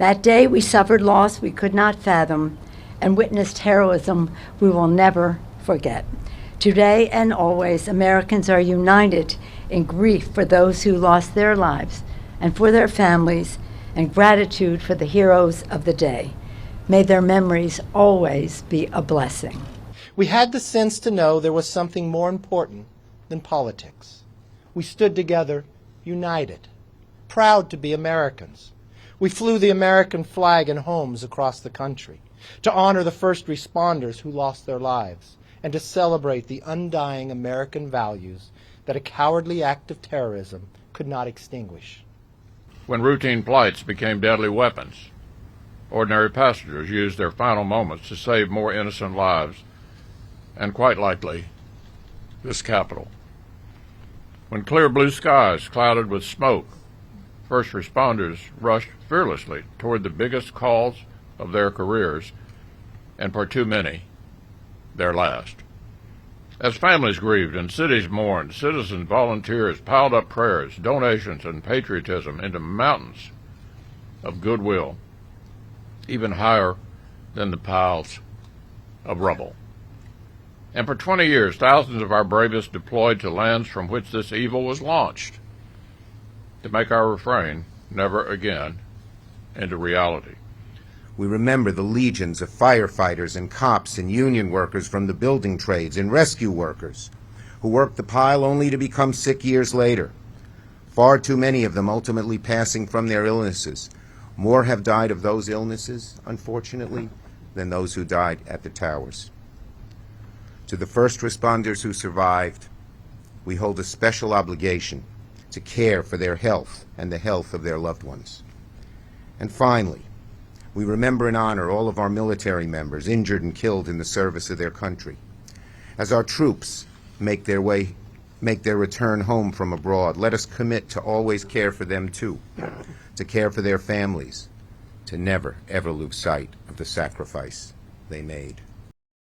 That day we suffered loss we could not fathom and witnessed heroism we will never forget. Today and always, Americans are united in grief for those who lost their lives and for their families, and gratitude for the heroes of the day. May their memories always be a blessing. We had the sense to know there was something more important than politics. We stood together, united, proud to be Americans. We flew the American flag in homes across the country to honor the first responders who lost their lives and to celebrate the undying American values that a cowardly act of terrorism could not extinguish. When routine flights became deadly weapons, ordinary passengers used their final moments to save more innocent lives, and quite likely, this Capitol. When clear blue skies clouded with smoke, first responders rushed fearlessly toward the biggest calls of their careers, and for too many, their last. As families grieved and cities mourned, citizen volunteers piled up prayers, donations, and patriotism into mountains of goodwill, even higher than the piles of rubble. And for 20 years, thousands of our bravest deployed to lands from which this evil was launched to make our refrain, "Never again," into reality. We remember the legions of firefighters and cops and union workers from the building trades and rescue workers who worked the pile only to become sick years later. Far too many of them ultimately passing from their illnesses. More have died of those illnesses, unfortunately, than those who died at the towers. To the first responders who survived, we hold a special obligation to care for their health and the health of their loved ones. And finally, we remember and honor all of our military members injured and killed in the service of their country. As our troops make their return home from abroad, let us commit to always care for them too, to care for their families, to never, ever lose sight of the sacrifice they made.